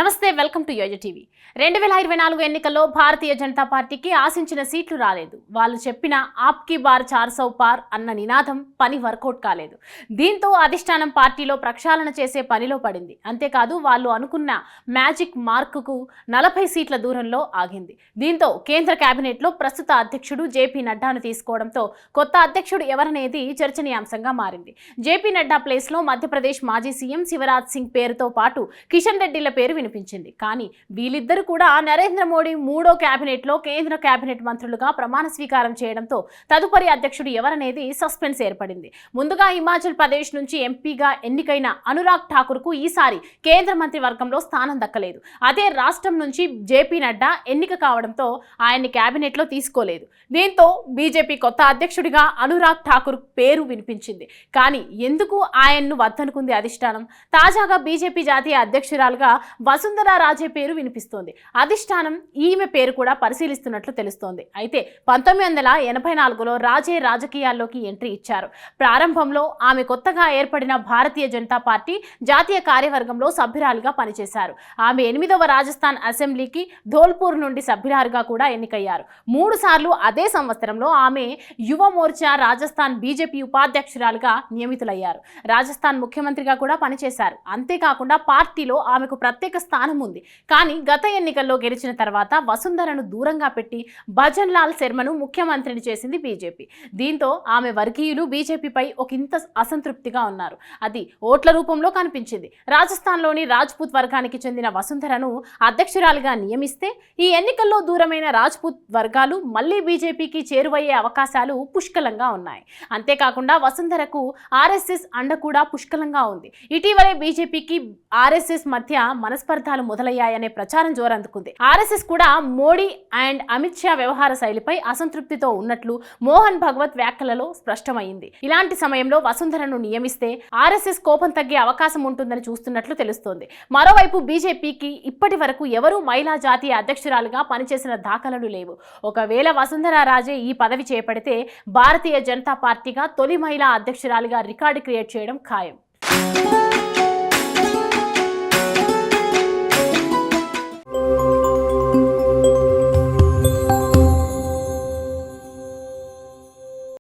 నమస్తే, welcome to యోజ TV. 2024 ఎన్నికల్లో భారతీయ జనతా పార్టీకి ఆశించిన సీట్లు రాలేదు. వాళ్ళు చెప్పిన ఆప్కి బార్ 400 పార్ అన్న నినాదం పని వర్కౌట్ కాలేదు. దీంతో అధిష్టానం పార్టీలో ప్రక్షాళన చేసే పనిలో పడింది. అంతేకాదు వాళ్ళు అనుకున్న మ్యాజిక్ మార్కుకు 40 సీట్ల దూరంలో ఆగింది. దీంతో కేంద్ర కేబినెట్లో ప్రస్తుత అధ్యక్షుడు జేపీ నడ్డాను తీసుకోవడంతో కొత్త అధ్యక్షుడు ఎవరనేది చర్చనీయాంశంగా మారింది. జేపీ నడ్డా ప్లేస్లో మధ్యప్రదేశ్ మాజీ సీఎం శివరాజ్ సింగ్ పేరుతో పాటు కిషన్ రెడ్డిల పేరు వినిపించింది. కానీ వీళ్ళిద్దరు కూడా నరేంద్ర మోడీ 3వ కేబినెట్లో కేంద్ర కేబినెట్ మంత్రులుగా ప్రమాణ స్వీకారం చేయడంతో తదుపరి అధ్యక్షుడు ఎవరనేది సస్పెన్స్ ఏర్పడింది. ముందుగా హిమాచల్ ప్రదేశ్ నుంచి ఎంపీగా ఎన్నికైన అనురాగ్ ఠాకూర్కు ఈసారి కేంద్ర మంత్రి వర్గంలో స్థానం దక్కలేదు. అదే రాష్ట్రం నుంచి జేపీ నడ్డా ఎన్నిక కావడంతో ఆయన్ని కేబినెట్లో తీసుకోలేదు. దీంతో బీజేపీ కొత్త అధ్యక్షుడిగా అనురాగ్ ఠాకూర్ పేరు వినిపించింది. కానీ ఎందుకు ఆయన్ను వద్దనుకుంది అధిష్టానం? తాజాగా బీజేపీ జాతీయ అధ్యక్షురాలుగా వసుంధరా రాజే పేరు వినిపిస్తోంది. అధిష్టానం ఈమె పేరు కూడా పరిశీలిస్తున్నట్లు తెలుస్తోంది. అయితే 1984లో రాజే రాజకీయాల్లోకి ఎంట్రీ ఇచ్చారు. ప్రారంభంలో ఆమె కొత్తగా ఏర్పడిన భారతీయ జనతా పార్టీ జాతీయ కార్యవర్గంలో సభ్యురాలుగా పనిచేశారు. ఆమె 8వ రాజస్థాన్ అసెంబ్లీకి ధోల్పూర్ నుండి సభ్యురాలుగా కూడా ఎన్నికయ్యారు. 3 సార్లు అదే సంవత్సరంలో ఆమె యువ మోర్చా రాజస్థాన్ బీజేపీ ఉపాధ్యక్షురాలుగా నియమితులయ్యారు. రాజస్థాన్ ముఖ్యమంత్రిగా కూడా పనిచేశారు. అంతేకాకుండా పార్టీలో ఆమెకు ప్రత్యేక స్థానం ఉంది. కానీ గత ఎన్నికల్లో గెలిచిన తర్వాత వసుంధరను దూరంగా పెట్టి భజన్ లాల్ శర్మను ముఖ్యమంత్రిని చేసింది బీజేపీ. దీంతో ఆమె వర్గీయులు బీజేపీపై ఒకంత అసంతృప్తిగా ఉన్నారు. అది ఓట్ల రూపంలో కనిపించింది. రాజస్థాన్లోని రాజ్పూత్ వర్గానికి చెందిన వసుంధరను అధ్యక్షురాలిగా నియమిస్తే ఈ ఎన్నికల్లో దూరమైన రాజ్పూత్ వర్గాలు మళ్లీ బీజేపీకి చేరువయ్యే అవకాశాలు పుష్కలంగా ఉన్నాయి. అంతేకాకుండా వసుంధరకు ఆర్ఎస్ఎస్ అండ కూడా పుష్కలంగా ఉంది. ఇటీవలే బీజేపీకి ఆర్ఎస్ఎస్ మధ్య మనస్పర్ధాలు మొదలయ్యాయనే ప్రచారం జోరందుకుంది. ఆర్ఎస్ఎస్ కూడా మోడీ అండ్ అమిత్ షా వ్యవహార శైలిపై అసంతృప్తితో ఉన్నట్లు మోహన్ భగవత్ వ్యాఖ్యలలో స్పష్టమైంది. ఇలాంటి సమయంలో వసుంధరను నియమిస్తే ఆర్ఎస్ఎస్ కోపం తగ్గే అవకాశం ఉంటుందని చూస్తున్నట్లు తెలుస్తోంది. మరోవైపు బీజేపీకి ఇప్పటి వరకు ఎవరూ మహిళా జాతీయ అధ్యక్షురాలుగా పనిచేసిన దాఖలాలు లేవు. ఒకవేళ వసుంధరా రాజే ఈ పదవి చేపడితే భారతీయ జనతా పార్టీగా తొలి మహిళా అధ్యక్షురాలిగా రికార్డు క్రియేట్ చేయడం ఖాయం.